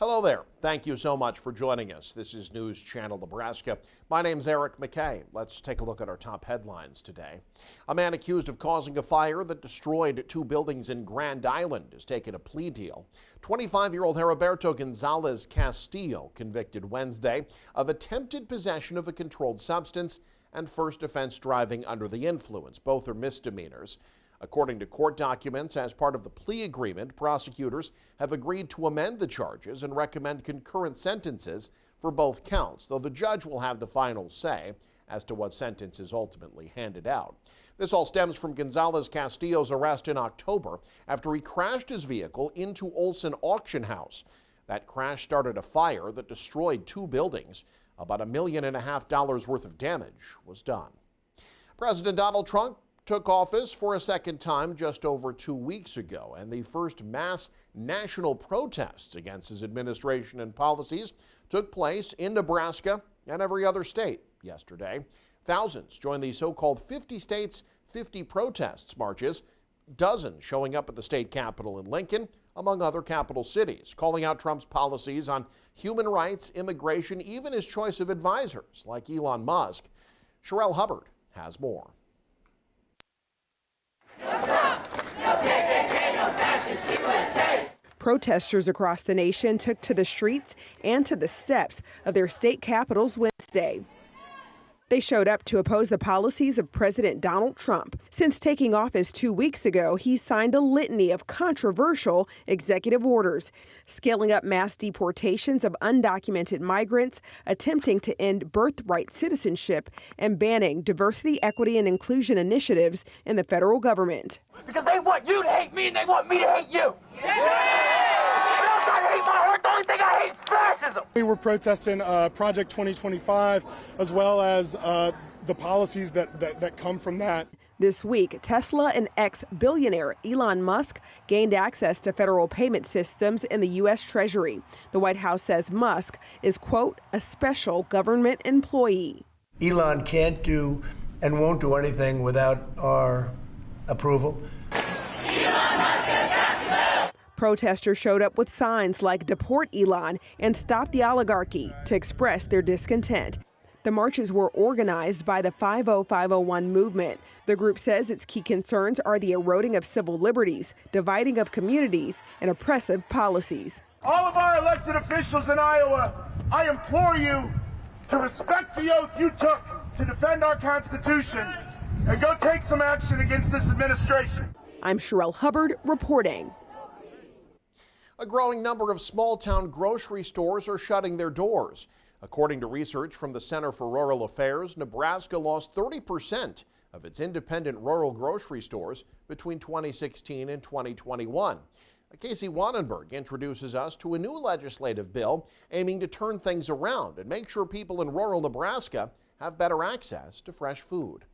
Hello there. Thank you so much for joining us. This is News Channel Nebraska. My name's Eric McKay. Let's take a look at our top headlines today. A man accused of causing a fire that destroyed 2 buildings in Grand Island has taken a plea deal. 25-year-old Heriberto Gonzalez Castillo convicted Wednesday of attempted possession of a controlled substance and first offense driving under the influence. Both are misdemeanors. According to court documents, as part of the plea agreement, prosecutors have agreed to amend the charges and recommend concurrent sentences for both counts, though the judge will have the final say as to what sentence is ultimately handed out. This all stems from Gonzalez Castillo's arrest in October after he crashed his vehicle into Olson Auction House. That crash started a fire that destroyed 2 buildings. About $1.5 million worth of damage was done. President Donald Trump took office for a second time just over 2 weeks ago, and the first mass national protests against his administration and policies took place in Nebraska and every other state yesterday. Thousands joined the so-called 50 states, 50 protests marches, dozens showing up at the state capitol in Lincoln, among other capital cities, calling out Trump's policies on human rights, immigration, even his choice of advisors like Elon Musk. Sherelle Hubbard has more. Protesters across the nation took to the streets and to the steps of their state capitals Wednesday. They showed up to oppose the policies of President Donald Trump. Since taking office 2 weeks ago, he's signed a litany of controversial executive orders, scaling up mass deportations of undocumented migrants, attempting to end birthright citizenship, and banning diversity, equity, and inclusion initiatives in the federal government. Because they want you to hate me and they want me to hate you. Yeah! I hate my heart. The only thing I hate is fascism. We were protesting Project 2025 as well as the policies that come from that. This week, Tesla and ex-billionaire Elon Musk gained access to federal payment systems in the U.S. Treasury. The White House says Musk is, quote, a special government employee. Elon can't do and won't do anything without our approval. Protesters showed up with signs like Deport Elon and Stop the Oligarchy to express their discontent. The marches were organized by the 50501 movement. The group says its key concerns are the eroding of civil liberties, dividing of communities, and oppressive policies. All of our elected officials in Iowa, I implore you to respect the oath you took to defend our Constitution and go take some action against this administration. I'm Sherelle Hubbard reporting. A growing number of small-town grocery stores are shutting their doors. According to research from the Center for Rural Affairs, Nebraska lost 30% of its independent rural grocery stores between 2016 and 2021. Casey Wannenberg introduces us to a new legislative bill aiming to turn things around and make sure people in rural Nebraska have better access to fresh food.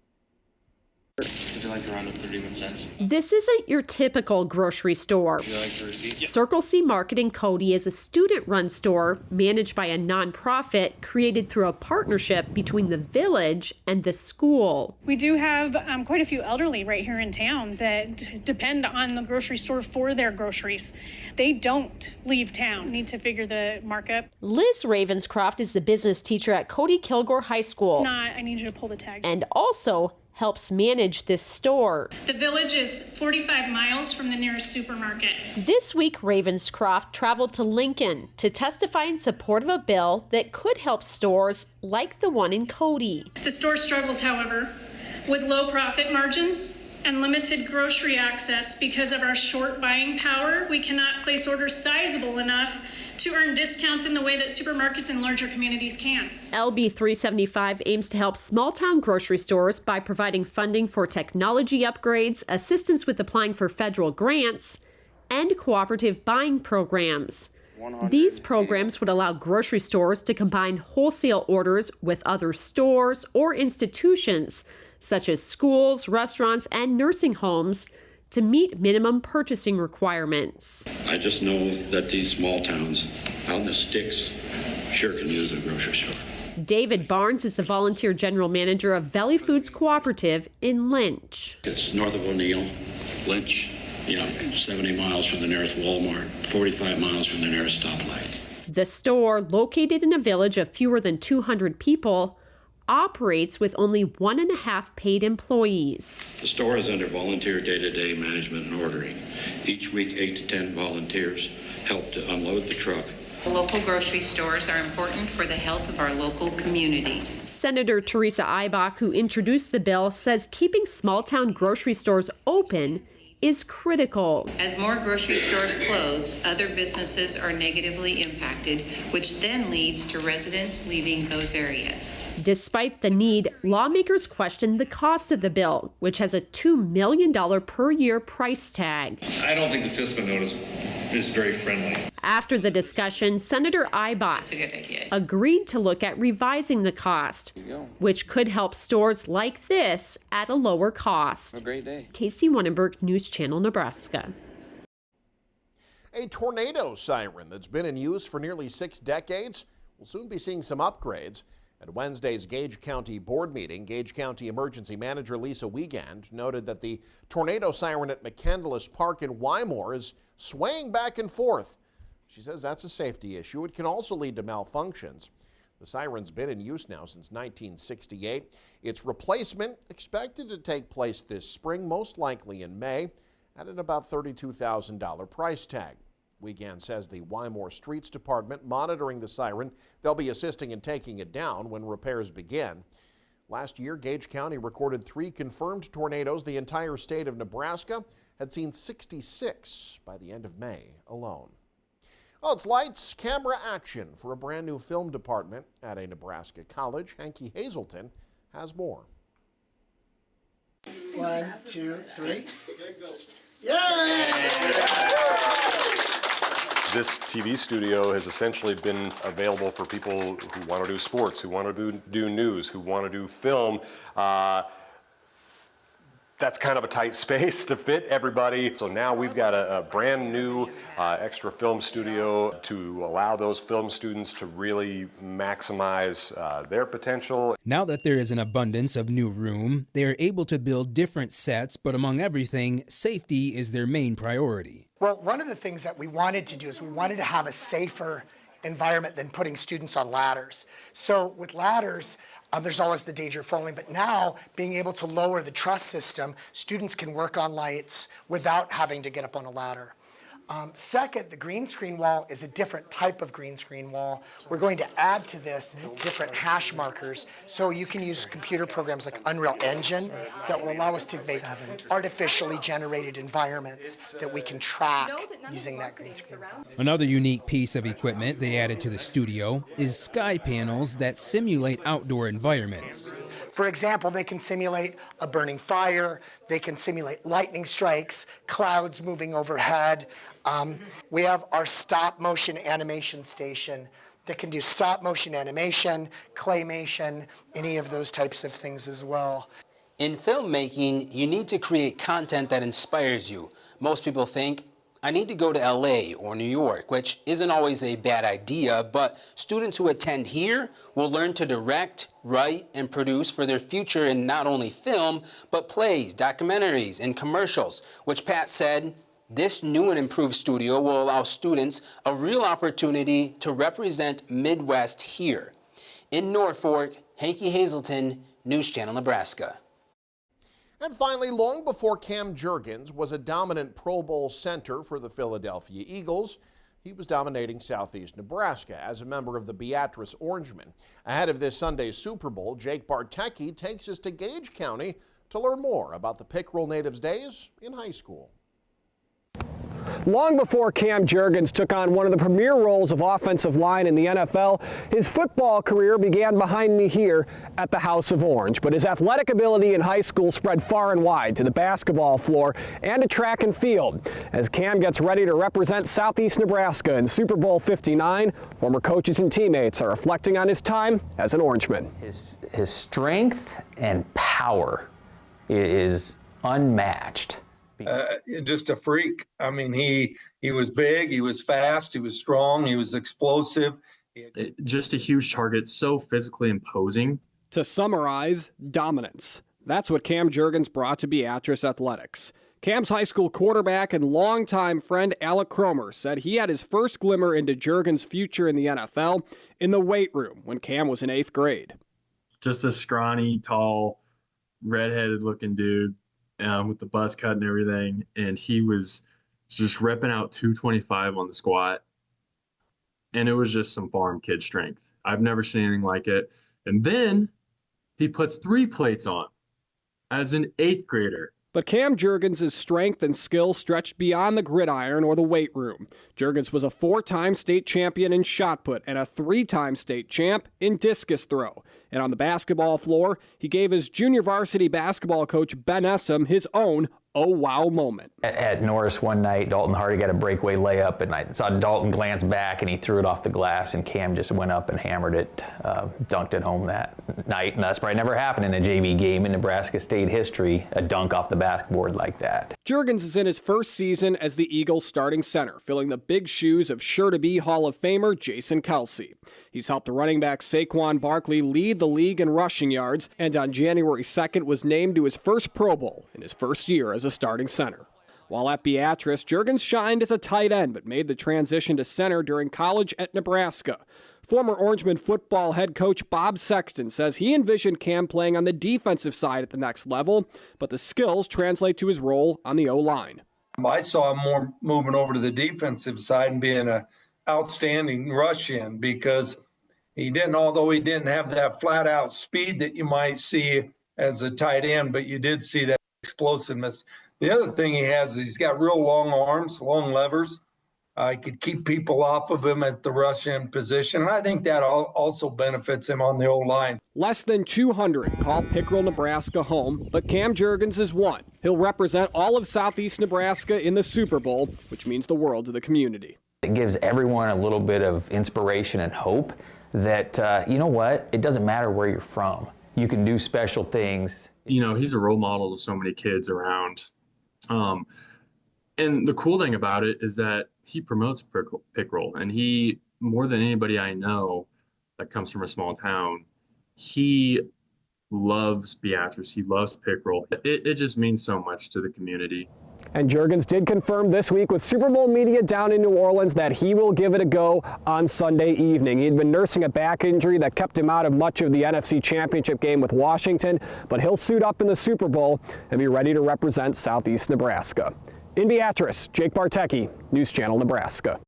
Would you like to round up 31 cents? This isn't your typical grocery store. Would you like the receipt? Yeah. Circle C Market in Cody is a student-run store managed by a nonprofit created through a partnership between the village and the school. We do have quite a few elderly right here in town that depend on the grocery store for their groceries. They don't leave town. Need to figure the markup. Liz Ravenscroft is the business teacher at Cody Kilgore High School. I need you to pull the tags. And also helps manage this store. The village is 45 miles from the nearest supermarket. This week, Ravenscroft traveled to Lincoln to testify in support of a bill that could help stores like the one in Cody. The store struggles, however, with low profit margins and limited grocery access because of our short buying power. We cannot place orders sizable enough to earn discounts in the way that supermarkets in larger communities can. LB 375 aims to help small-town grocery stores by providing funding for technology upgrades, assistance with applying for federal grants, and cooperative buying programs. These programs would allow grocery stores to combine wholesale orders with other stores or institutions, such as schools, restaurants, and nursing homes, to meet minimum purchasing requirements. I just know that these small towns out in the sticks sure can use a grocery store. David Barnes is the volunteer general manager of Valley Foods Cooperative in Lynch. It's north of O'Neill, Lynch, 70 miles from the nearest Walmart, 45 miles from the nearest stoplight. The store, located in a village of fewer than 200 people, operates with only 1.5 paid employees. The store is under volunteer day-to-day management and ordering. Each week, 8 to 10 volunteers help to unload the truck. Local grocery stores are important for the health of our local communities. Senator Teresa Eibach, who introduced the bill, says keeping small-town grocery stores open is critical. As more grocery stores close, other businesses are negatively impacted, which then leads to residents leaving those areas. Despite the need, lawmakers questioned the cost of the bill, which has a $2 million per year price tag. I don't think the fiscal notice is very friendly. After the discussion, Senator Eibach agreed to look at revising the cost, which could help stores like this at a lower cost. Have a great day. Casey Wannenberg, News Channel, Nebraska. A tornado siren that's been in use for nearly 6 decades will soon be seeing some upgrades. At Wednesday's Gage County board meeting, Gage County Emergency Manager Lisa Wiegand noted that the tornado siren at McCandless Park in Wymore is swaying back and forth. She says that's a safety issue. It can also lead to malfunctions. The siren's been in use now since 1968. Its replacement expected to take place this spring, most likely in May, at an about $32,000 price tag. Wiegand says the Wymore Streets Department monitoring the siren. They'll be assisting in taking it down when repairs begin. Last year, Gage County recorded 3 confirmed tornadoes. The entire state of Nebraska had seen 66 by the end of May alone. Well, it's lights, camera, action for a brand new film department at a Nebraska college. Hanky Hazelton has more. 1, 2, 3. Yay! This TV studio has essentially been available for people who want to do sports, who want to do news, who want to do film. That's kind of a tight space to fit everybody. So now we've got a brand new extra film studio to allow those film students to really maximize their potential. Now that there is an abundance of new room, they are able to build different sets, but among everything, safety is their main priority. Well, one of the things that we wanted to do is we wanted to have a safer environment than putting students on ladders. So with ladders, there's always the danger of falling, but now being able to lower the truss system, students can work on lights without having to get up on a ladder. Second, the green screen wall is a different type of green screen wall. We're going to add to this different hash markers, so you can use computer programs like Unreal Engine that will allow us to make artificially generated environments that we can track using that green screen wall. Another unique piece of equipment they added to the studio is sky panels that simulate outdoor environments. For example, they can simulate a burning fire, they can simulate lightning strikes, clouds moving overhead. We have our stop motion animation station that can do stop motion animation, claymation, any of those types of things as well. In filmmaking, you need to create content that inspires you. Most people think, I need to go to LA or New York, which isn't always a bad idea, but students who attend here will learn to direct, write, and produce for their future in not only film, but plays, documentaries, and commercials, which Pat said, this new and improved studio will allow students a real opportunity to represent Midwest here. In Norfolk, Hanky Hazelton, News Channel, Nebraska. And finally, long before Cam Jurgens was a dominant Pro Bowl center for the Philadelphia Eagles, he was dominating southeast Nebraska as a member of the Beatrice Orangemen. Ahead of this Sunday's Super Bowl, Jake Bartecki takes us to Gage County to learn more about the Pickrell natives' days in high school. Long before Cam Jurgens took on one of the premier roles of offensive line in the NFL, his football career began behind me here at the House of Orange. But his athletic ability in high school spread far and wide to the basketball floor and to track and field. As Cam gets ready to represent southeast Nebraska in Super Bowl 59, former coaches and teammates are reflecting on his time as an Orangeman. His strength and power is unmatched. Just a freak. I mean, he was big, he was fast, he was strong, he was explosive. Just a huge target, so physically imposing. To summarize, dominance. That's what Cam Jurgens brought to Beatrice Athletics. Cam's high school quarterback and longtime friend Alec Cromer said he had his first glimmer into Juergens' future in the NFL in the weight room when Cam was in 8th grade. Just a scrawny, tall, redheaded looking dude with the buzz cut and everything. And he was just repping out 225 on the squat. And it was just some farm kid strength. I've never seen anything like it. And then he puts 3 plates on as an 8th grader. But Cam Juergens' strength and skill stretched beyond the gridiron or the weight room. Juergens was a 4-time state champion in shot put and a 3-time state champ in discus throw. And on the basketball floor, he gave his junior varsity basketball coach Ben Essam his own oh wow moment. At Norris one night, Dalton Hardy got a breakaway layup, and I saw Dalton glance back, and he threw it off the glass, and Cam just went up and hammered it, dunked it home that night. And that's probably never happened in a JV game in Nebraska State history, a dunk off the basketboard like that. Juergens is in his first season as the Eagles starting center, filling the big shoes of sure-to-be Hall of Famer Jason Kelsey. He's helped the running back Saquon Barkley lead the league in rushing yards, and on January 2nd was named to his first Pro Bowl in his first year as a starting center. While at Beatrice, Juergens shined as a tight end but made the transition to center during college at Nebraska. Former Orangeman football head coach Bob Sexton says he envisioned Cam playing on the defensive side at the next level, but the skills translate to his role on the O-line. I saw him more moving over to the defensive side and being an outstanding rush in, because although he didn't have that flat out speed that you might see as a tight end, but you did see that explosiveness. The other thing he has is he's got real long arms, long levers. He could keep people off of him at the rush in position, and I think that also benefits him on the O-line. Less than 200 call Pickrell, Nebraska home, but Cam Juergens is one. He'll represent all of southeast Nebraska in the Super Bowl, which means the world to the community. It gives everyone a little bit of inspiration and hope that, you know what, it doesn't matter where you're from. You can do special things. You know, he's a role model to so many kids around. And the cool thing about it is that he promotes Pickrell, and he, more than anybody I know that comes from a small town, he loves Beatrice. He loves Pickrell. It just means so much to the community. And Juergens did confirm this week with Super Bowl media down in New Orleans that he will give it a go on Sunday evening. He'd been nursing a back injury that kept him out of much of the NFC Championship game with Washington, but he'll suit up in the Super Bowl and be ready to represent southeast Nebraska. In Beatrice, Jake Bartecki, News Channel Nebraska.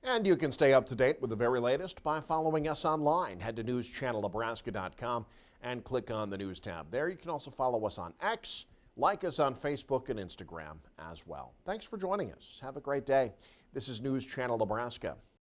And you can stay up to date with the very latest by following us online. Head to newschannelnebraska.com and click on the News tab. There you can also follow us on X, like us on Facebook and Instagram as well. Thanks for joining us. Have a great day. This is News Channel Nebraska.